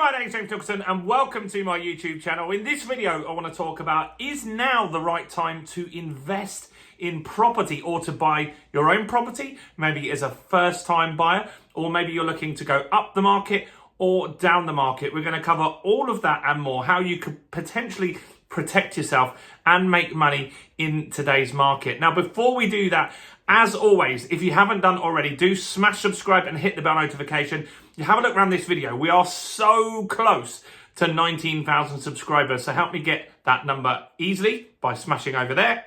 my name's James Nicholson and welcome to my YouTube channel. In this video, I want to talk about, is now the right time to invest in property or to buy your own property, maybe as a first-time buyer, or maybe you're looking to go up the market or down the market. We're going to cover all of that and more, how you could potentially protect yourself and make money in today's market. Now, before we do that, as always, if you haven't done already, do smash subscribe and hit the bell notification. You have a look around this video. We are so close to 19,000 subscribers. So help me get that number easily by smashing over there.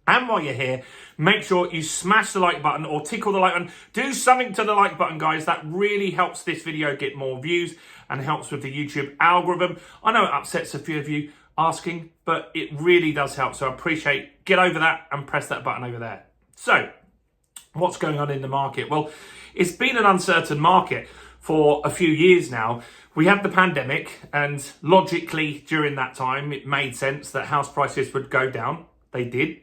And while you're here, make sure you smash the like button or tickle the like button. Do something to the like button, guys. That really helps this video get more views and helps with the YouTube algorithm. I know it upsets a few of you asking, but it really does help. So I appreciate, get over that and press that button over there. So what's going on in the market? Well, it's been an uncertain market for a few years now. We had the pandemic, and logically during that time, it made sense that house prices would go down. They did.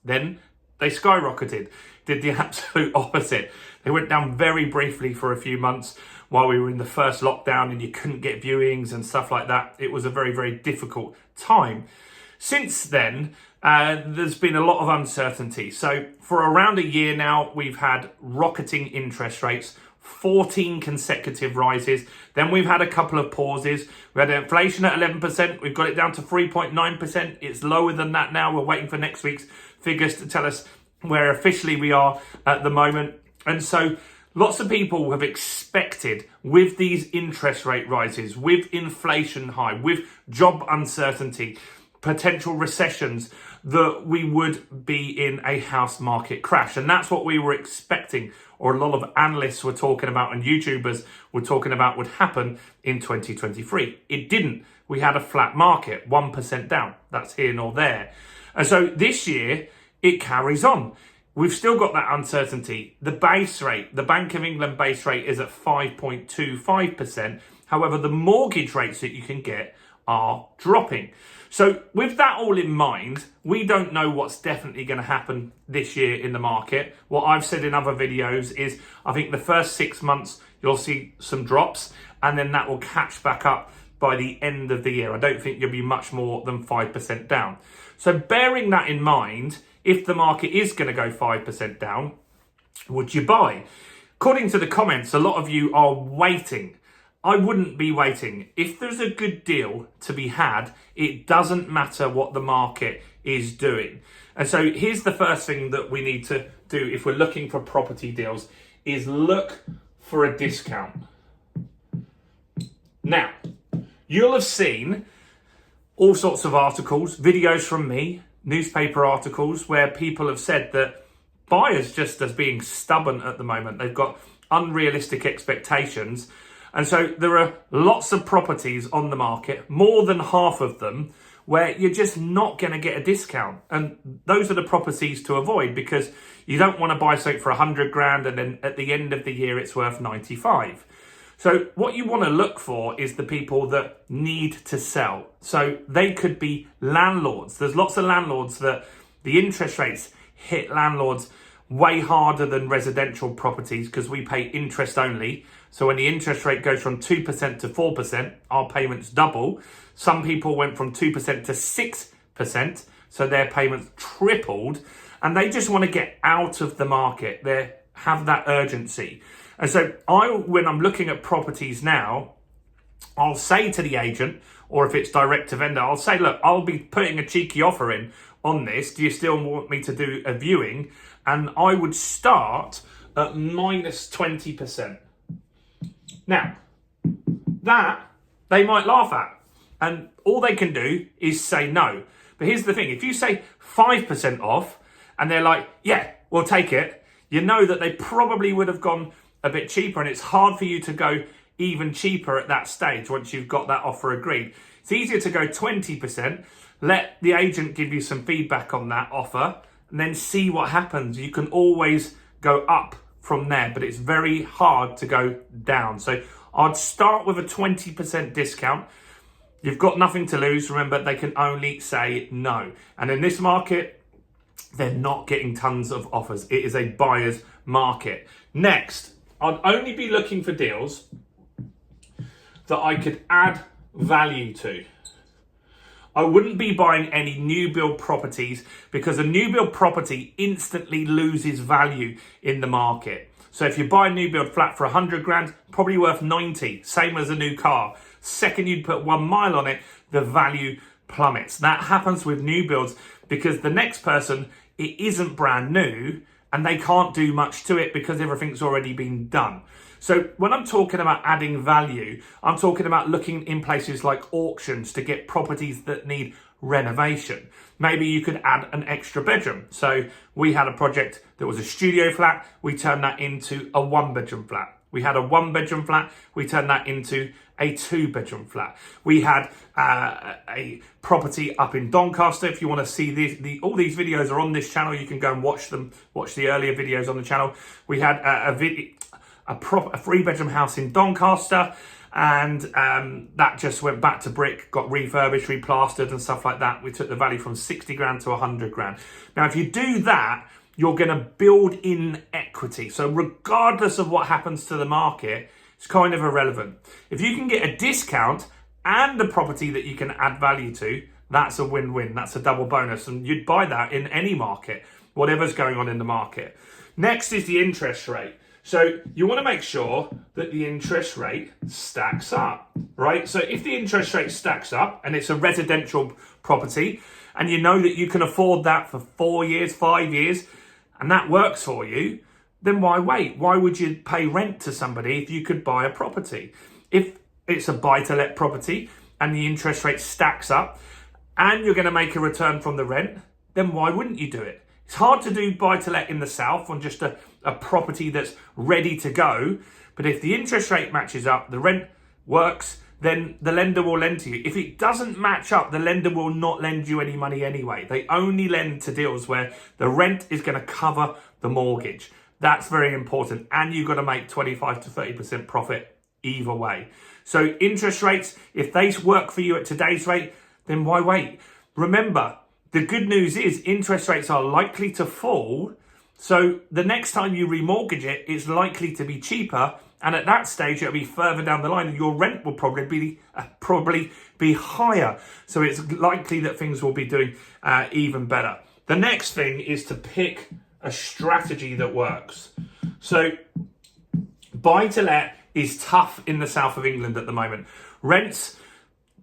Then they skyrocketed, did the absolute opposite. They went down very briefly for a few months while we were in the first lockdown and you couldn't get viewings and stuff like that. It was a very, very difficult time. Since then, there's been a lot of uncertainty. So for around a year now, we've had rocketing interest rates, 14 consecutive rises. Then we've had a couple of pauses. We had inflation at 11%. We've got it down to 3.9%. It's lower than that now. We're waiting for next week's figures to tell us where officially we are at the moment. And so lots of people have expected, with these interest rate rises, with inflation high, with job uncertainty, potential recessions, that we would be in a house market crash. And that's what we were expecting, or a lot of analysts were talking about and YouTubers were talking about would happen in 2023. It didn't. We had a flat market, 1% down. That's here nor there. And so this year, it carries on. We've still got that uncertainty. The base rate, the Bank of England base rate is at 5.25%. However, the mortgage rates that you can get are dropping. So with that all in mind, we don't know what's definitely going to happen this year in the market. What I've said in other videos is I think the first 6 months you'll see some drops and then that will catch back up by the end of the year. I don't think you'll be much more than 5% down. So bearing that in mind, if the market is going to go 5% down, would you buy? According to the comments, a lot of you are waiting. I wouldn't be waiting. If there's a good deal to be had, it doesn't matter what the market is doing. And so here's the first thing that we need to do if we're looking for property deals, is look for a discount. Now, you'll have seen all sorts of articles, videos from me, newspaper articles, where people have said that buyers just as being stubborn at the moment. They've got unrealistic expectations. And so there are lots of properties on the market, more than half of them, where you're just not going to get a discount. And those are the properties to avoid, because you don't want to buy something for 100 grand and then at the end of the year it's worth 95. So what you want to look for is the people that need to sell. So they could be landlords. There's lots of landlords that the interest rates hit landlords way harder than residential properties because we pay interest only. So when the interest rate goes from 2% to 4%, our payments double. Some people went from 2% to 6%, so their payments tripled, and they just want to get out of the market. They have that urgency. And so when I'm looking at properties now, I'll say to the agent, or if it's direct to vendor, I'll say, look, I'll be putting a cheeky offer in on this. Do you still want me to do a viewing? And I would start at minus 20%. Now, that they might laugh at, and all they can do is say no. But here's the thing, if you say 5% off and they're like, yeah, we'll take it, you know that they probably would have gone a bit cheaper, and it's hard for you to go even cheaper at that stage once you've got that offer agreed. It's easier to go 20%, let the agent give you some feedback on that offer, and then see what happens. You can always go up from there, but it's very hard to go down. So I'd start with a 20% discount. You've got nothing to lose. Remember, they can only say no. And in this market, they're not getting tons of offers. It is a buyer's market. Next, I'd only be looking for deals that I could add value to. I wouldn't be buying any new build properties because a new build property instantly loses value in the market. So if you buy a new build flat for 100 grand, probably worth 90, same as a new car. Second you'd put 1 mile on it, the value plummets. That happens with new builds because the next person, it isn't brand new and they can't do much to it because everything's already been done. So when I'm talking about adding value, I'm talking about looking in places like auctions to get properties that need renovation. Maybe you could add an extra bedroom. So we had a project that was a studio flat. We turned that into a 1-bedroom flat. We had a 1-bedroom flat. We turned that into a 2-bedroom flat. We had a property up in Doncaster. If you want to see all these videos are on this channel. You can go and watch them. Watch the earlier videos on the channel. We had a 3-bedroom house in Doncaster, and that just went back to brick, got refurbished, replastered and stuff like that. We took the value from 60 grand to 100 grand. Now, if you do that, you're going to build in equity. So regardless of what happens to the market, it's kind of irrelevant. If you can get a discount and a property that you can add value to, that's a win-win. That's a double bonus. And you'd buy that in any market, whatever's going on in the market. Next is the interest rate. So you want to make sure that the interest rate stacks up, right? So if the interest rate stacks up and it's a residential property and you know that you can afford that for 4 years, 5 years, and that works for you, then why wait? Why would you pay rent to somebody if you could buy a property? If it's a buy-to-let property and the interest rate stacks up and you're going to make a return from the rent, then why wouldn't you do it? It's hard to do buy-to-let in the south on just a property that's ready to go. But if the interest rate matches up, the rent works, then the lender will lend to you. If it doesn't match up, the lender will not lend you any money anyway. They only lend to deals where the rent is going to cover the mortgage. That's very important. And you've got to make 25 to 30% profit either way. So interest rates, if they work for you at today's rate, then why wait? Remember, the good news is interest rates are likely to fall. So the next time you remortgage it, it's likely to be cheaper. And at that stage, it'll be further down the line and your rent will probably be higher. So it's likely that things will be doing even better. The next thing is to pick a strategy that works. So buy to let is tough in the south of England at the moment. Rents,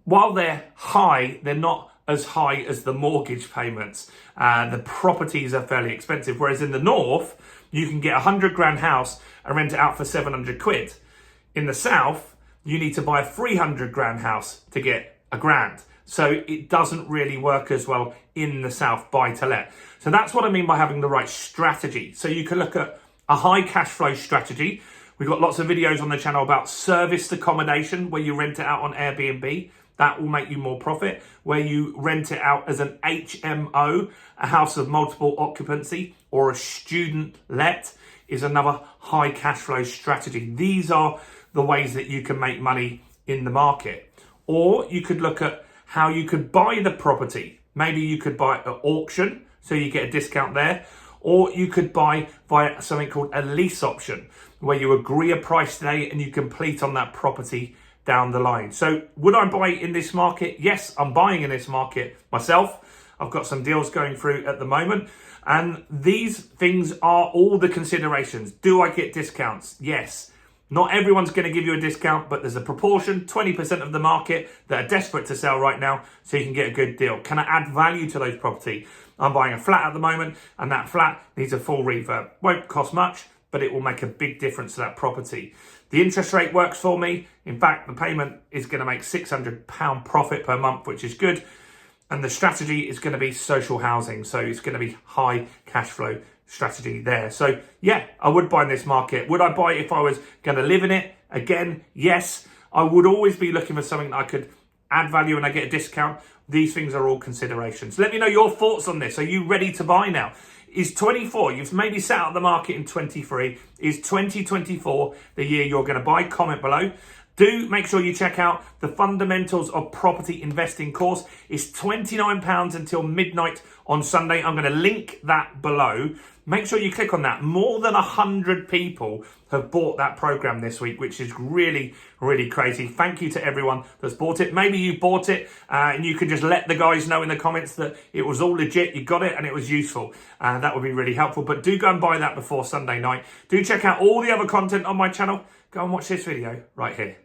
while they're high, they're not as high as the mortgage payments. The properties are fairly expensive. Whereas in the north, you can get a 100 grand house and rent it out for 700 quid. In the south, you need to buy a 300 grand house to get a grand. So it doesn't really work as well in the south buy to let. So that's what I mean by having the right strategy. So you can look at a high cash flow strategy. We've got lots of videos on the channel about serviced accommodation where you rent it out on Airbnb. That will make you more profit. Where you rent it out as an HMO, a house of multiple occupancy, or a student let is another high cash flow strategy. These are the ways that you can make money in the market. Or you could look at how you could buy the property. Maybe you could buy at auction, so you get a discount there. Or you could buy via something called a lease option, where you agree a price today and you complete on that property down the line. So would I buy in this market? Yes, I'm buying in this market myself. I've got some deals going through at the moment. And these things are all the considerations. Do I get discounts? Yes. Not everyone's going to give you a discount, but there's a proportion, 20% of the market that are desperate to sell right now, so you can get a good deal. Can I add value to those property? I'm buying a flat at the moment, and that flat needs a full refurb. Won't cost much, but it will make a big difference to that property. The interest rate works for me. In fact, the payment is going to make £600 profit per month, which is good. And the strategy is going to be social housing. So it's going to be high cash flow strategy there. So yeah, I would buy in this market. Would I buy it if I was going to live in it? Again, yes. I would always be looking for something that I could add value and I get a discount. These things are all considerations. Let me know your thoughts on this. Are you ready to buy now? Is 24, you've maybe sat out the market in 23, is 2024 the year you're going to buy? Comment below. Do make sure you check out the Fundamentals of Property Investing course. It's £29 until midnight on Sunday. I'm going to link that below. make sure you click on that. More than 100 people have bought that program this week, which is really, really crazy. Thank you to everyone that's bought it. Maybe you bought it and you can just let the guys know in the comments that it was all legit, you got it and it was useful. That would be really helpful. But do go and buy that before Sunday night. Do check out all the other content on my channel. Go and watch this video right here.